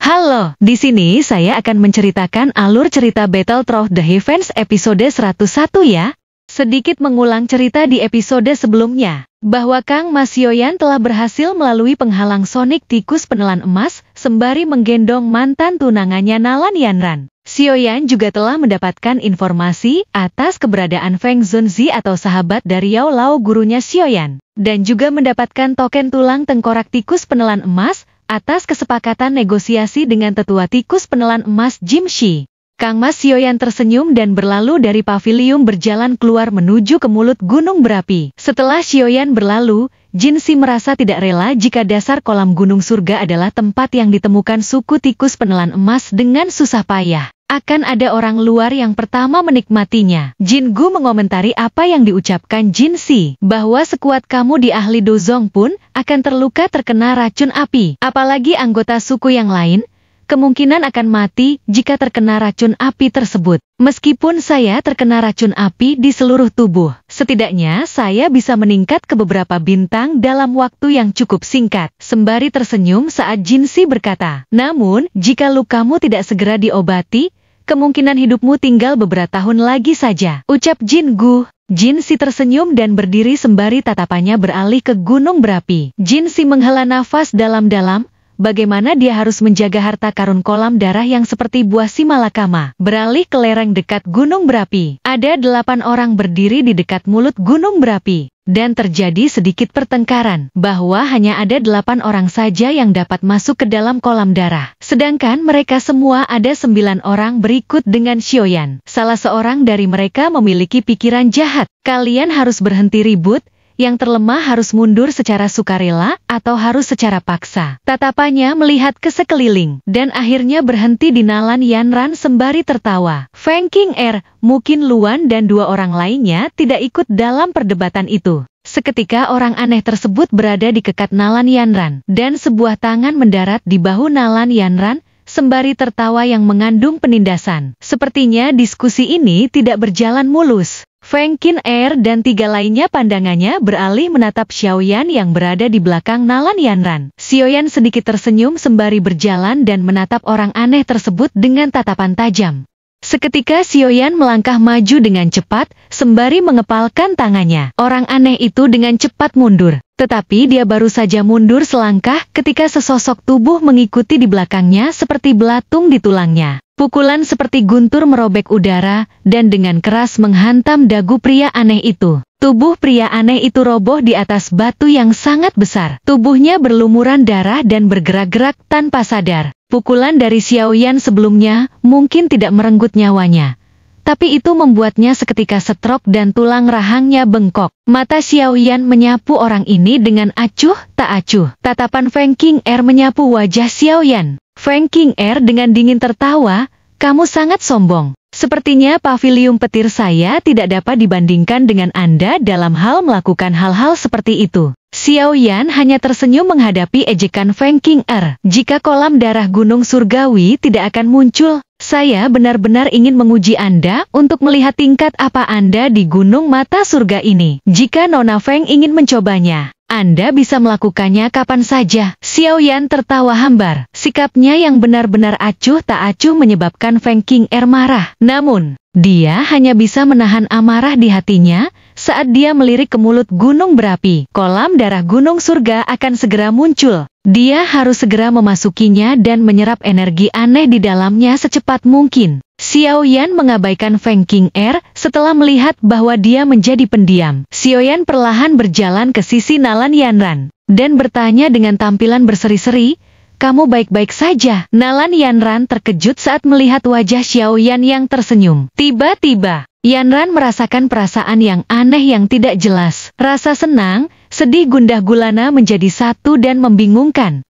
Halo, di sini saya akan menceritakan alur cerita Battle Through the Heavens episode 101 ya. Sedikit mengulang cerita di episode sebelumnya, bahwa Kang Mas Hyoyan telah berhasil melalui penghalang Sonic tikus penelan emas, sembari menggendong mantan tunangannya Nalan Yanran. Hyoyan juga telah mendapatkan informasi atas keberadaan Feng Zunzi atau sahabat dari Yao Lao gurunya Hyoyan, dan juga mendapatkan token tulang tengkorak tikus penelan emas, atas kesepakatan negosiasi dengan tetua tikus penelan emas Jim Shi. Kang Mas Hyoyan tersenyum dan berlalu dari pavilium berjalan keluar menuju ke mulut gunung berapi. Setelah Hyoyan berlalu, Jin Shi merasa tidak rela jika dasar kolam gunung surga adalah tempat yang ditemukan suku tikus penelan emas dengan susah payah. Akan ada orang luar yang pertama menikmatinya. Jin Gu mengomentari apa yang diucapkan Jin Shi, bahwa sekuat kamu di ahli dozong pun akan terluka terkena racun api. Apalagi anggota suku yang lain, kemungkinan akan mati jika terkena racun api tersebut. Meskipun saya terkena racun api di seluruh tubuh, setidaknya saya bisa meningkat ke beberapa bintang dalam waktu yang cukup singkat. Sembari tersenyum saat Jin Shi berkata, namun, jika lukamu tidak segera diobati, kemungkinan hidupmu tinggal beberapa tahun lagi saja, ucap Jin Gu. Jin Shi tersenyum dan berdiri sembari tatapannya beralih ke gunung berapi. Jin Shi menghela nafas dalam-dalam. Bagaimana dia harus menjaga harta karun kolam darah yang seperti buah si malakama. Beralih ke lereng dekat gunung berapi. Ada 8 orang berdiri di dekat mulut gunung berapi. Dan terjadi sedikit pertengkaran, bahwa hanya ada 8 orang saja yang dapat masuk ke dalam kolam darah. Sedangkan mereka semua ada 9 orang berikut dengan Hyoyan. Salah seorang dari mereka memiliki pikiran jahat. Kalian harus berhenti ribut. Yang terlemah harus mundur secara sukarela atau harus secara paksa. Tatapannya melihat ke sekeliling, dan akhirnya berhenti di Nalan Yanran sembari tertawa. Feng King Er, Mukin Luan dan 2 orang lainnya tidak ikut dalam perdebatan itu. Seketika orang aneh tersebut berada di kekat Nalan Yanran, dan sebuah tangan mendarat di bahu Nalan Yanran, sembari tertawa yang mengandung penindasan. Sepertinya diskusi ini tidak berjalan mulus. Feng King Er dan 3 lainnya pandangannya beralih menatap Hyoyan yang berada di belakang Nalan Yanran. Hyoyan sedikit tersenyum sembari berjalan dan menatap orang aneh tersebut dengan tatapan tajam. Seketika Hyoyan melangkah maju dengan cepat, sembari mengepalkan tangannya. Orang aneh itu dengan cepat mundur. Tetapi dia baru saja mundur selangkah ketika sesosok tubuh mengikuti di belakangnya seperti belatung di tulangnya. Pukulan seperti guntur merobek udara, dan dengan keras menghantam dagu pria aneh itu. Tubuh pria aneh itu roboh di atas batu yang sangat besar. Tubuhnya berlumuran darah dan bergerak-gerak tanpa sadar. Pukulan dari Hyoyan sebelumnya mungkin tidak merenggut nyawanya. Tapi itu membuatnya seketika stroke dan tulang rahangnya bengkok. Mata Hyoyan menyapu orang ini dengan acuh tak acuh. Tatapan Feng King Er menyapu wajah Hyoyan. Feng King Er dengan dingin tertawa, kamu sangat sombong. Sepertinya pavilium petir saya tidak dapat dibandingkan dengan Anda dalam hal melakukan hal-hal seperti itu. Hyoyan hanya tersenyum menghadapi ejekan Feng King Er. Jika kolam darah gunung surgawi tidak akan muncul, saya benar-benar ingin menguji Anda untuk melihat tingkat apa Anda di gunung mata surga ini. Jika Nona Feng ingin mencobanya, Anda bisa melakukannya kapan saja. Hyoyan tertawa hambar. Sikapnya yang benar-benar acuh tak acuh menyebabkan Feng King Er marah. Namun, dia hanya bisa menahan amarah di hatinya saat dia melirik ke mulut gunung berapi. Kolam darah gunung surga akan segera muncul. Dia harus segera memasukinya dan menyerap energi aneh di dalamnya secepat mungkin. Hyoyan mengabaikan Feng King Er setelah melihat bahwa dia menjadi pendiam. Hyoyan perlahan berjalan ke sisi Nalan Yanran dan bertanya dengan tampilan berseri-seri, kamu baik-baik saja? Nalan Yanran terkejut saat melihat wajah Hyoyan yang tersenyum. Tiba-tiba, Yanran merasakan perasaan yang aneh yang tidak jelas. Rasa senang, sedih gundah gulana menjadi satu dan membingungkan.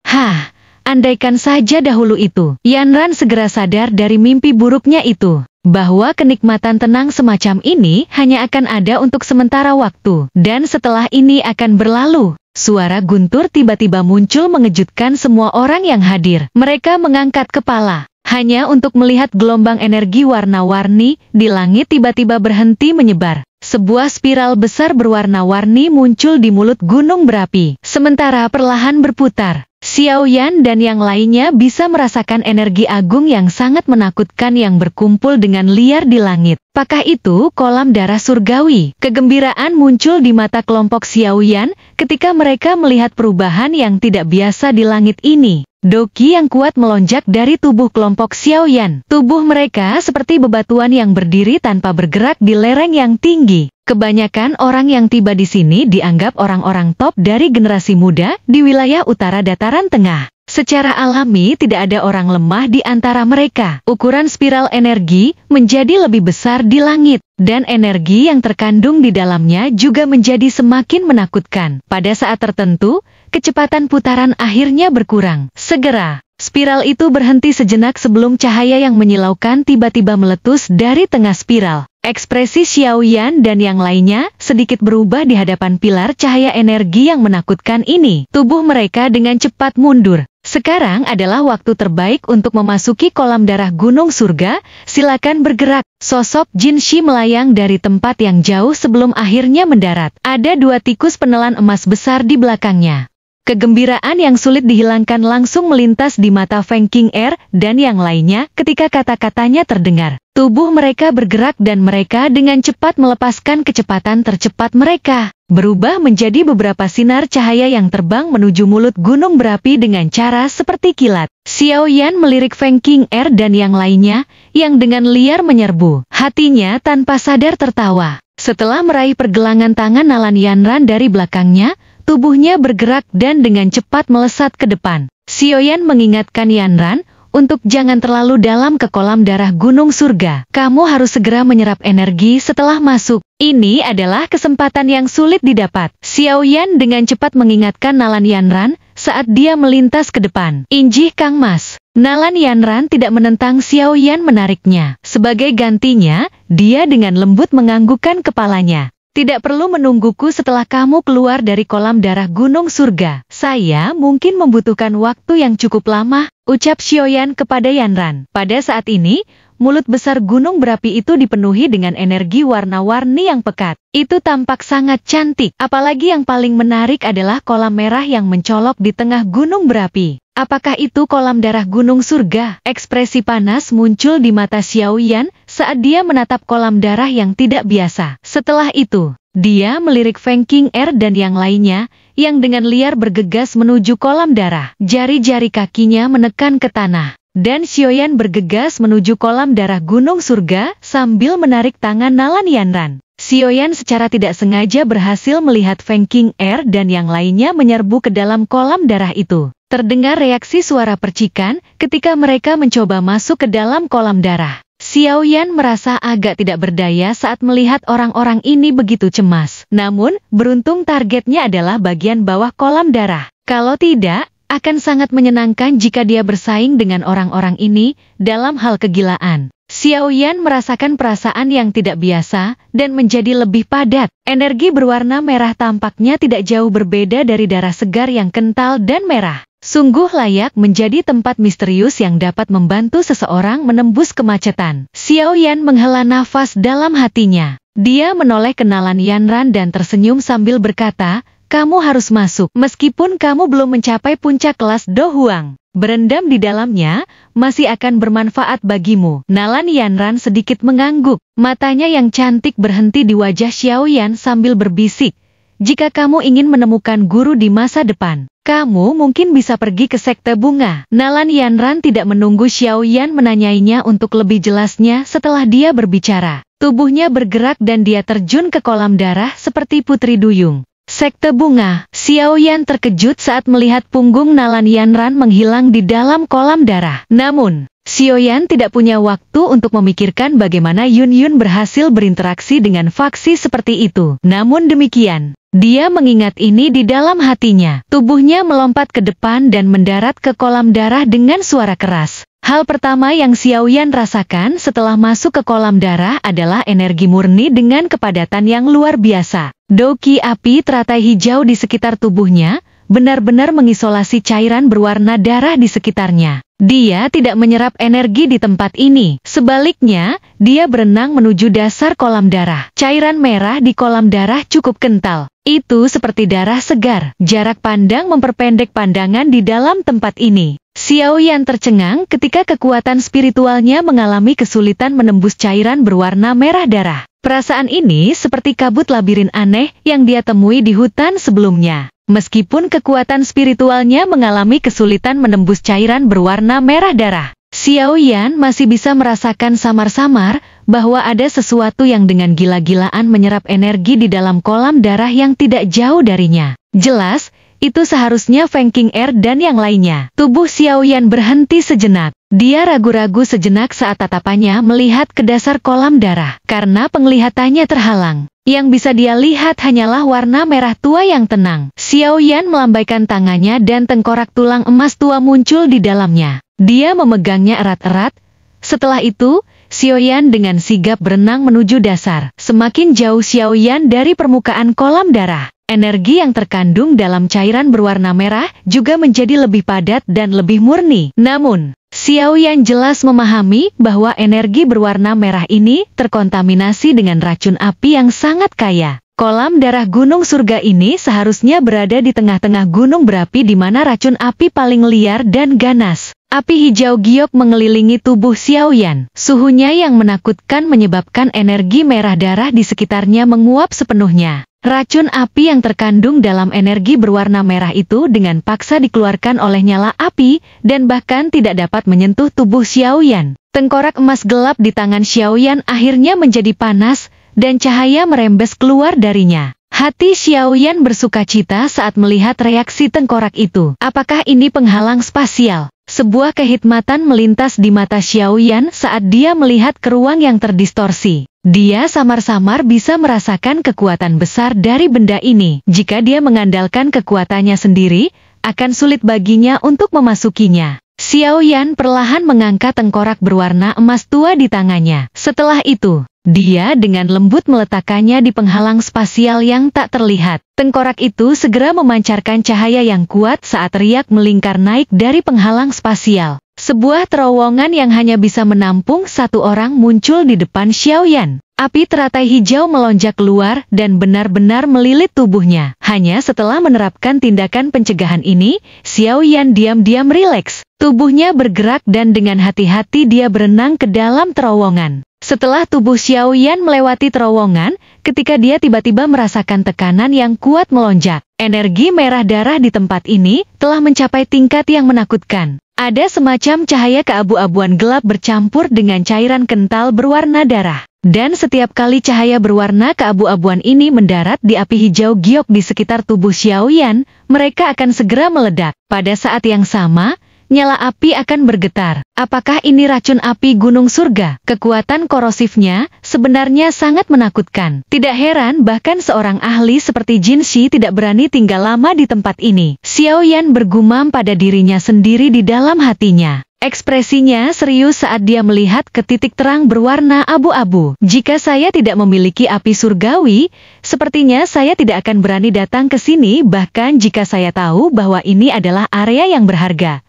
Hah, andaikan saja dahulu itu. Yanran segera sadar dari mimpi buruknya itu, bahwa kenikmatan tenang semacam ini hanya akan ada untuk sementara waktu, dan setelah ini akan berlalu. Suara guntur tiba-tiba muncul mengejutkan semua orang yang hadir. Mereka mengangkat kepala, hanya untuk melihat gelombang energi warna-warni di langit tiba-tiba berhenti menyebar. Sebuah spiral besar berwarna-warni muncul di mulut gunung berapi, sementara perlahan berputar. Xiaoyan dan yang lainnya bisa merasakan energi agung yang sangat menakutkan yang berkumpul dengan liar di langit. Apakah itu kolam darah surgawi? Kegembiraan muncul di mata kelompok Xiaoyan ketika mereka melihat perubahan yang tidak biasa di langit ini. Doqi yang kuat melonjak dari tubuh kelompok Xiaoyan. Tubuh mereka seperti bebatuan yang berdiri tanpa bergerak di lereng yang tinggi. Kebanyakan orang yang tiba di sini dianggap orang-orang top dari generasi muda di wilayah utara dataran tengah. Secara alami tidak ada orang lemah di antara mereka. Ukuran spiral energi menjadi lebih besar di langit, dan energi yang terkandung di dalamnya juga menjadi semakin menakutkan. Pada saat tertentu, kecepatan putaran akhirnya berkurang. Segera, spiral itu berhenti sejenak sebelum cahaya yang menyilaukan tiba-tiba meletus dari tengah spiral. Ekspresi Xiaoyan dan yang lainnya sedikit berubah di hadapan pilar cahaya energi yang menakutkan ini. Tubuh mereka dengan cepat mundur. Sekarang adalah waktu terbaik untuk memasuki kolam darah gunung surga. Silakan bergerak. Sosok Jin Shi melayang dari tempat yang jauh sebelum akhirnya mendarat. Ada 2 tikus penelan emas besar di belakangnya. Kegembiraan yang sulit dihilangkan langsung melintas di mata Feng Qing'er dan yang lainnya ketika kata-katanya terdengar. Tubuh mereka bergerak dan mereka dengan cepat melepaskan kecepatan tercepat mereka. Berubah menjadi beberapa sinar cahaya yang terbang menuju mulut gunung berapi dengan cara seperti kilat. Xiaoyan melirik Feng Qing'er dan yang lainnya, yang dengan liar menyerbu. Hatinya tanpa sadar tertawa. Setelah meraih pergelangan tangan Nalan Yanran dari belakangnya, tubuhnya bergerak dan dengan cepat melesat ke depan. Xiaoyan mengingatkan Yanran untuk jangan terlalu dalam ke kolam darah gunung surga. Kamu harus segera menyerap energi setelah masuk. Ini adalah kesempatan yang sulit didapat. Xiaoyan dengan cepat mengingatkan Nalan Yanran saat dia melintas ke depan. Injih Kang Mas. Nalan Yanran tidak menentang Xiaoyan menariknya. Sebagai gantinya, dia dengan lembut menganggukkan kepalanya. Tidak perlu menungguku setelah kamu keluar dari kolam darah gunung surga. Saya mungkin membutuhkan waktu yang cukup lama, ucap Xiaoyan kepada Yanran. Pada saat ini, mulut besar gunung berapi itu dipenuhi dengan energi warna-warni yang pekat. Itu tampak sangat cantik. Apalagi yang paling menarik adalah kolam merah yang mencolok di tengah gunung berapi. Apakah itu kolam darah gunung surga? Ekspresi panas muncul di mata Xiaoyan saat dia menatap kolam darah yang tidak biasa. Setelah itu, dia melirik Feng Qing'er dan yang lainnya, yang dengan liar bergegas menuju kolam darah. Jari-jari kakinya menekan ke tanah. Dan Xiaoyan bergegas menuju kolam darah gunung surga sambil menarik tangan Nalan Yanran. Xiaoyan secara tidak sengaja berhasil melihat Feng Qing'er dan yang lainnya menyerbu ke dalam kolam darah itu. Terdengar reaksi suara percikan ketika mereka mencoba masuk ke dalam kolam darah. Xiaoyan merasa agak tidak berdaya saat melihat orang-orang ini begitu cemas. Namun, beruntung targetnya adalah bagian bawah kolam darah. Kalau tidak, akan sangat menyenangkan jika dia bersaing dengan orang-orang ini dalam hal kegilaan. Xiaoyan merasakan perasaan yang tidak biasa dan menjadi lebih padat. Energi berwarna merah tampaknya tidak jauh berbeda dari darah segar yang kental dan merah. Sungguh layak menjadi tempat misterius yang dapat membantu seseorang menembus kemacetan. Xiaoyan menghela nafas dalam hatinya. Dia menoleh ke Nalan Yanran dan tersenyum sambil berkata, kamu harus masuk. Meskipun kamu belum mencapai puncak kelas Do Huang, berendam di dalamnya masih akan bermanfaat bagimu. Nalan Yanran sedikit mengangguk. Matanya yang cantik berhenti di wajah Xiaoyan sambil berbisik. Jika kamu ingin menemukan guru di masa depan, kamu mungkin bisa pergi ke sekte bunga. Nalan Yanran tidak menunggu Xiaoyan menanyainya untuk lebih jelasnya setelah dia berbicara. Tubuhnya bergerak dan dia terjun ke kolam darah seperti putri duyung. Sekte bunga. Xiaoyan terkejut saat melihat punggung Nalan Yanran menghilang di dalam kolam darah. Namun, Xiaoyan tidak punya waktu untuk memikirkan bagaimana Yun Yun berhasil berinteraksi dengan faksi seperti itu. Namun demikian, dia mengingat ini di dalam hatinya. Tubuhnya melompat ke depan dan mendarat ke kolam darah dengan suara keras. Hal pertama yang Xiaoyan rasakan setelah masuk ke kolam darah adalah energi murni dengan kepadatan yang luar biasa. Doqi api teratai hijau di sekitar tubuhnya benar-benar mengisolasi cairan berwarna darah di sekitarnya. Dia tidak menyerap energi di tempat ini. Sebaliknya, dia berenang menuju dasar kolam darah. Cairan merah di kolam darah cukup kental. Itu seperti darah segar. Jarak pandang memperpendek pandangan di dalam tempat ini. Xiaoyan tercengang ketika kekuatan spiritualnya mengalami kesulitan menembus cairan berwarna merah darah. Perasaan ini seperti kabut labirin aneh yang dia temui di hutan sebelumnya. Meskipun kekuatan spiritualnya mengalami kesulitan menembus cairan berwarna merah darah, Xiaoyan masih bisa merasakan samar-samar bahwa ada sesuatu yang dengan gila-gilaan menyerap energi di dalam kolam darah yang tidak jauh darinya. Jelas, itu seharusnya Feng Qing'er dan yang lainnya. Tubuh Xiaoyan berhenti sejenak. Dia ragu-ragu sejenak saat tatapannya melihat ke dasar kolam darah, karena penglihatannya terhalang. Yang bisa dia lihat hanyalah warna merah tua yang tenang. Xiaoyan melambaikan tangannya dan tengkorak tulang emas tua muncul di dalamnya. Dia memegangnya erat-erat. Setelah itu, Xiaoyan dengan sigap berenang menuju dasar. Semakin jauh Xiaoyan dari permukaan kolam darah, energi yang terkandung dalam cairan berwarna merah juga menjadi lebih padat dan lebih murni. Namun, Xiaoyan jelas memahami bahwa energi berwarna merah ini terkontaminasi dengan racun api yang sangat kaya. Kolam darah gunung surga ini seharusnya berada di tengah-tengah gunung berapi di mana racun api paling liar dan ganas. Api hijau giok mengelilingi tubuh Xiaoyan. Suhunya yang menakutkan menyebabkan energi merah darah di sekitarnya menguap sepenuhnya. Racun api yang terkandung dalam energi berwarna merah itu dengan paksa dikeluarkan oleh nyala api, dan bahkan tidak dapat menyentuh tubuh Xiaoyan. Tengkorak emas gelap di tangan Xiaoyan akhirnya menjadi panas, dan cahaya merembes keluar darinya. Hati Xiaoyan bersukacita saat melihat reaksi tengkorak itu. Apakah ini penghalang spasial? Sebuah kehikmatan melintas di mata Xiaoyan saat dia melihat ke ruang yang terdistorsi. Dia samar-samar bisa merasakan kekuatan besar dari benda ini. Jika dia mengandalkan kekuatannya sendiri, akan sulit baginya untuk memasukinya. Xiaoyan perlahan mengangkat tengkorak berwarna emas tua di tangannya. Setelah itu, dia dengan lembut meletakkannya di penghalang spasial yang tak terlihat. Tengkorak itu segera memancarkan cahaya yang kuat saat riak melingkar naik dari penghalang spasial. Sebuah terowongan yang hanya bisa menampung satu orang muncul di depan Xiaoyan. Api teratai hijau melonjak keluar dan benar-benar melilit tubuhnya. Hanya setelah menerapkan tindakan pencegahan ini, Xiaoyan diam-diam rileks. Tubuhnya bergerak dan dengan hati-hati dia berenang ke dalam terowongan. Setelah tubuh Xiaoyan melewati terowongan, ketika dia tiba-tiba merasakan tekanan yang kuat melonjak. Energi merah darah di tempat ini telah mencapai tingkat yang menakutkan. Ada semacam cahaya keabu-abuan gelap bercampur dengan cairan kental berwarna darah. Dan setiap kali cahaya berwarna keabu-abuan ini mendarat di api hijau giok di sekitar tubuh Xiaoyan, mereka akan segera meledak. Pada saat yang sama, nyala api akan bergetar. Apakah ini racun api gunung surga? Kekuatan korosifnya sebenarnya sangat menakutkan. Tidak heran bahkan seorang ahli seperti Jin Shi tidak berani tinggal lama di tempat ini. Xiaoyan bergumam pada dirinya sendiri di dalam hatinya. Ekspresinya serius saat dia melihat ke titik terang berwarna abu-abu. Jika saya tidak memiliki api surgawi, sepertinya saya tidak akan berani datang ke sini bahkan jika saya tahu bahwa ini adalah area yang berharga.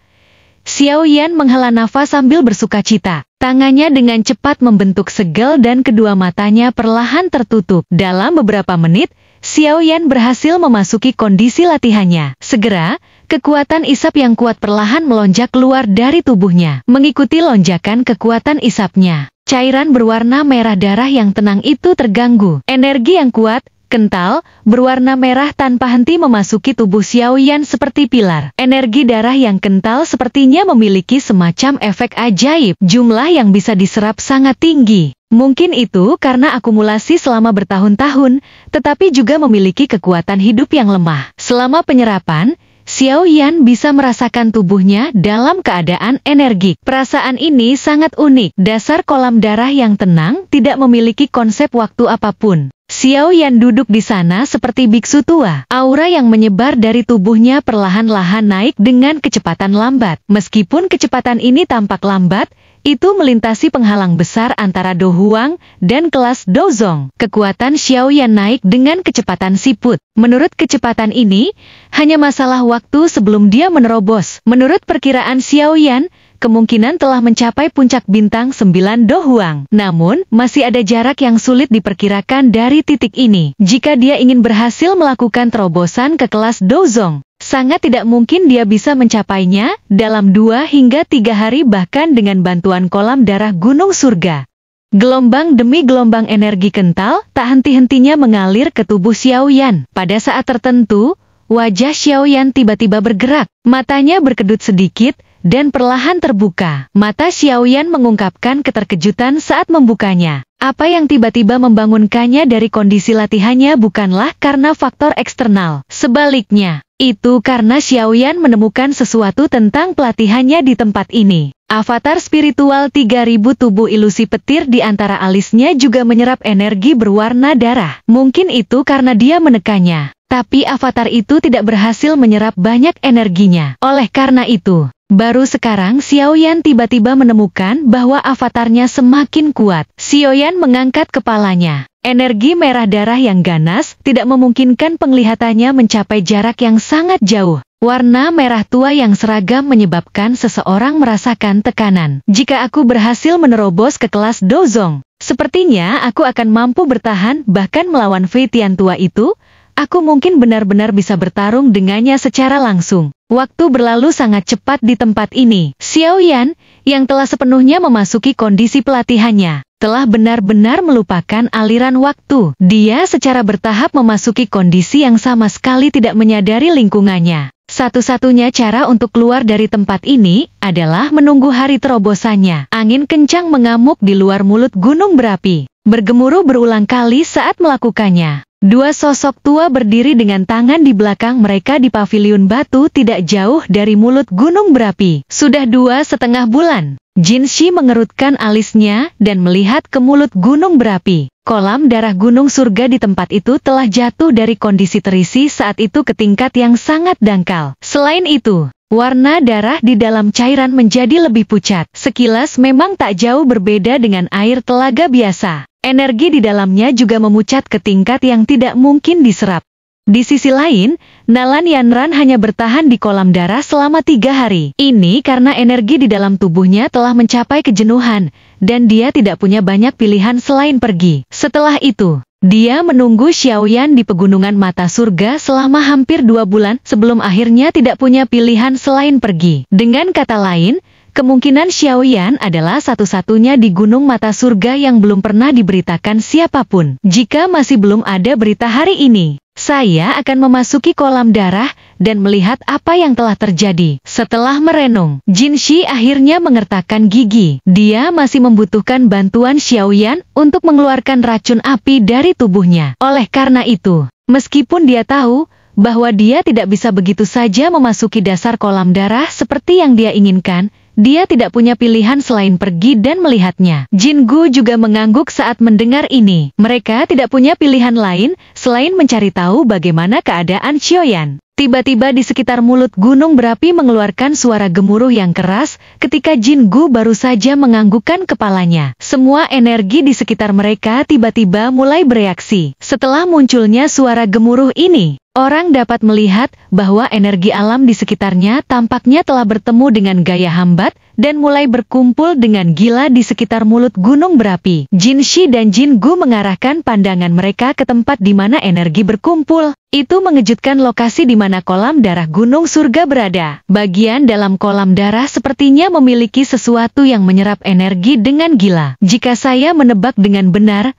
Xiaoyan menghela nafas sambil bersukacita. Tangannya dengan cepat membentuk segel dan kedua matanya perlahan tertutup. Dalam beberapa menit, Xiaoyan berhasil memasuki kondisi latihannya. Segera, kekuatan isap yang kuat perlahan melonjak keluar dari tubuhnya. Mengikuti lonjakan kekuatan isapnya, cairan berwarna merah darah yang tenang itu terganggu. Energi yang kuat, kental, berwarna merah tanpa henti memasuki tubuh Xiaoyan seperti pilar. Energi darah yang kental sepertinya memiliki semacam efek ajaib. Jumlah yang bisa diserap sangat tinggi. Mungkin itu karena akumulasi selama bertahun-tahun, tetapi juga memiliki kekuatan hidup yang lemah. Selama penyerapan, Xiaoyan bisa merasakan tubuhnya dalam keadaan energik. Perasaan ini sangat unik. Dasar kolam darah yang tenang tidak memiliki konsep waktu apapun. Xiaoyan duduk di sana seperti biksu tua. Aura yang menyebar dari tubuhnya perlahan-lahan naik dengan kecepatan lambat. Meskipun kecepatan ini tampak lambat, itu melintasi penghalang besar antara Do Huang dan kelas Dozong. Kekuatan Xiaoyan naik dengan kecepatan siput. Menurut kecepatan ini, hanya masalah waktu sebelum dia menerobos. Menurut perkiraan Xiaoyan, kemungkinan telah mencapai puncak bintang 9 Do Huang. Namun, masih ada jarak yang sulit diperkirakan dari titik ini. Jika dia ingin berhasil melakukan terobosan ke kelas Dozong, sangat tidak mungkin dia bisa mencapainya dalam 2 hingga 3 hari bahkan dengan bantuan kolam darah gunung surga. Gelombang demi gelombang energi kental tak henti-hentinya mengalir ke tubuh Xiaoyan. Pada saat tertentu, wajah Xiaoyan tiba-tiba bergerak, matanya berkedut sedikit, dan perlahan terbuka. Mata Xiaoyan mengungkapkan keterkejutan saat membukanya. Apa yang tiba-tiba membangunkannya dari kondisi latihannya bukanlah karena faktor eksternal. Sebaliknya, itu karena Xiaoyan menemukan sesuatu tentang pelatihannya di tempat ini. Avatar spiritual 3000 tubuh ilusi petir di antara alisnya juga menyerap energi berwarna darah. Mungkin itu karena dia menekannya. Tapi avatar itu tidak berhasil menyerap banyak energinya. Oleh karena itu, baru sekarang Xiaoyan tiba-tiba menemukan bahwa avatarnya semakin kuat. Xiaoyan mengangkat kepalanya. Energi merah darah yang ganas tidak memungkinkan penglihatannya mencapai jarak yang sangat jauh. Warna merah tua yang seragam menyebabkan seseorang merasakan tekanan. Jika aku berhasil menerobos ke kelas Dozong, sepertinya aku akan mampu bertahan bahkan melawan Fei Tian tua itu. Aku mungkin benar-benar bisa bertarung dengannya secara langsung. Waktu berlalu sangat cepat di tempat ini. Xiaoyan, yang telah sepenuhnya memasuki kondisi pelatihannya, telah benar-benar melupakan aliran waktu. Dia secara bertahap memasuki kondisi yang sama sekali tidak menyadari lingkungannya. Satu-satunya cara untuk keluar dari tempat ini adalah menunggu hari terobosannya. Angin kencang mengamuk di luar mulut gunung berapi, bergemuruh berulang kali saat melakukannya. Dua sosok tua berdiri dengan tangan di belakang mereka di paviliun batu tidak jauh dari mulut gunung berapi. Sudah 2,5 bulan. Jin Shi mengerutkan alisnya dan melihat ke mulut gunung berapi. Kolam darah gunung surga di tempat itu telah jatuh dari kondisi terisi saat itu ke tingkat yang sangat dangkal. Selain itu, warna darah di dalam cairan menjadi lebih pucat. Sekilas memang tak jauh berbeda dengan air telaga biasa. Energi di dalamnya juga memucat ke tingkat yang tidak mungkin diserap. Di sisi lain, Nalan Yanran hanya bertahan di kolam darah selama 3 hari. Ini karena energi di dalam tubuhnya telah mencapai kejenuhan, dan dia tidak punya banyak pilihan selain pergi. Setelah itu, dia menunggu Xiaoyan di pegunungan mata surga selama hampir 2 bulan sebelum akhirnya tidak punya pilihan selain pergi. Dengan kata lain, kemungkinan Xiaoyan adalah satu-satunya di gunung mata surga yang belum pernah diberitakan siapapun. Jika masih belum ada berita hari ini, saya akan memasuki kolam darah dan melihat apa yang telah terjadi. Setelah merenung, Jin Shi akhirnya mengertakkan gigi. Dia masih membutuhkan bantuan Xiaoyan untuk mengeluarkan racun api dari tubuhnya. Oleh karena itu, meskipun dia tahu bahwa dia tidak bisa begitu saja memasuki dasar kolam darah seperti yang dia inginkan, dia tidak punya pilihan selain pergi dan melihatnya. Jin Gu juga mengangguk saat mendengar ini. Mereka tidak punya pilihan lain selain mencari tahu bagaimana keadaan Xiaoyan. Tiba-tiba di sekitar mulut gunung berapi mengeluarkan suara gemuruh yang keras ketika Jin Gu baru saja menganggukkan kepalanya. Semua energi di sekitar mereka tiba-tiba mulai bereaksi. Setelah munculnya suara gemuruh ini, orang dapat melihat bahwa energi alam di sekitarnya tampaknya telah bertemu dengan gaya hambat dan mulai berkumpul dengan gila di sekitar mulut gunung berapi. Jin Shi dan Jin Gu mengarahkan pandangan mereka ke tempat di mana energi berkumpul. Itu mengejutkan lokasi di mana kolam darah gunung surga berada. Bagian dalam kolam darah sepertinya memiliki sesuatu yang menyerap energi dengan gila. Jika saya menebak dengan benar,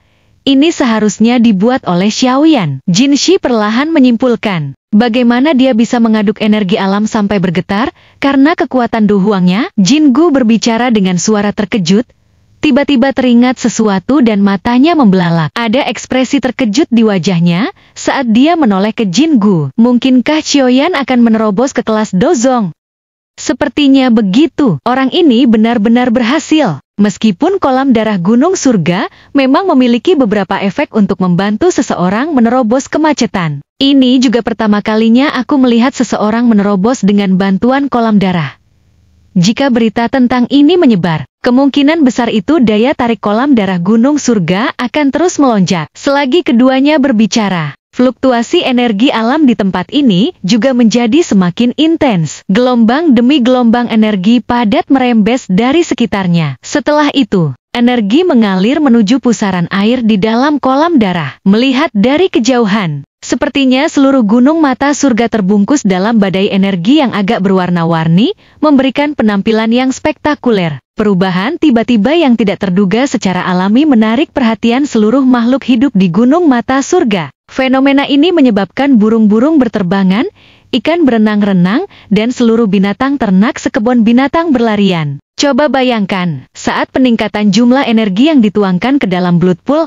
ini seharusnya dibuat oleh Xiaoyan. Jin Shi perlahan menyimpulkan. Bagaimana dia bisa mengaduk energi alam sampai bergetar? Karena kekuatan Du Huangnya. Jin Gu berbicara dengan suara terkejut. Tiba-tiba teringat sesuatu dan matanya membelalak. Ada ekspresi terkejut di wajahnya saat dia menoleh ke Jin Gu. Mungkinkah Xiaoyan akan menerobos ke kelas Dozong? Sepertinya begitu. Orang ini benar-benar berhasil. Meskipun kolam darah gunung surga memang memiliki beberapa efek untuk membantu seseorang menerobos kemacetan. Ini juga pertama kalinya aku melihat seseorang menerobos dengan bantuan kolam darah. Jika berita tentang ini menyebar, kemungkinan besar itu daya tarik kolam darah gunung surga akan terus melonjak. Selagi keduanya berbicara, fluktuasi energi alam di tempat ini juga menjadi semakin intens. Gelombang demi gelombang energi padat merembes dari sekitarnya. Setelah itu, energi mengalir menuju pusaran air di dalam kolam darah. Melihat dari kejauhan, sepertinya seluruh gunung mata surga terbungkus dalam badai energi yang agak berwarna-warni, memberikan penampilan yang spektakuler. Perubahan tiba-tiba yang tidak terduga secara alami menarik perhatian seluruh makhluk hidup di gunung mata surga. Fenomena ini menyebabkan burung-burung berterbangan, ikan berenang-renang, dan seluruh binatang ternak sekebun binatang berlarian. Coba bayangkan, saat peningkatan jumlah energi yang dituangkan ke dalam blood pool,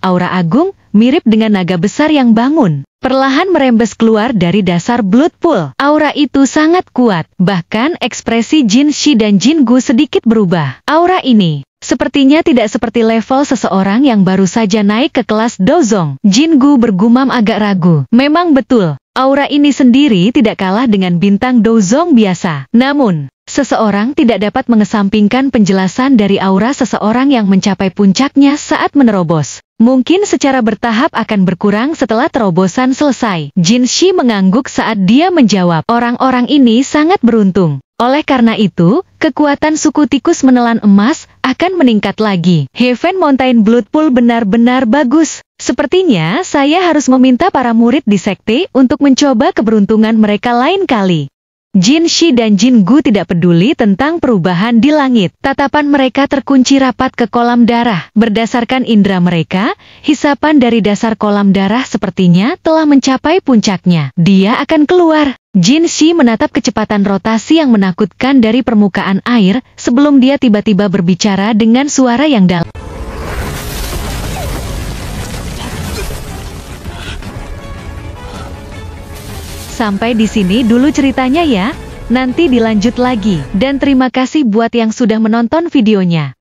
aura agung, mirip dengan naga besar yang bangun, perlahan merembes keluar dari dasar blood pool. Aura itu sangat kuat, bahkan ekspresi Jin Shi dan Jin Gu sedikit berubah. Aura ini sepertinya tidak seperti level seseorang yang baru saja naik ke kelas Dozong. Jin Gu bergumam agak ragu. Memang betul, aura ini sendiri tidak kalah dengan bintang Dozong biasa. Namun, seseorang tidak dapat mengesampingkan penjelasan dari aura seseorang yang mencapai puncaknya saat menerobos. Mungkin secara bertahap akan berkurang setelah terobosan selesai. Jin Shi mengangguk saat dia menjawab, orang-orang ini sangat beruntung. Oleh karena itu, kekuatan suku tikus menelan emas akan meningkat lagi. Heaven Mountain Blood Pool benar-benar bagus. Sepertinya saya harus meminta para murid di sekte untuk mencoba keberuntungan mereka lain kali. Jin Shi dan Jin Gu tidak peduli tentang perubahan di langit. Tatapan mereka terkunci rapat ke kolam darah. Berdasarkan indera mereka, hisapan dari dasar kolam darah sepertinya telah mencapai puncaknya. Dia akan keluar. Jin Shi menatap kecepatan rotasi yang menakutkan dari permukaan air sebelum dia tiba-tiba berbicara dengan suara yang dalam. Sampai di sini dulu ceritanya ya, nanti dilanjut lagi. Dan terima kasih buat yang sudah menonton videonya.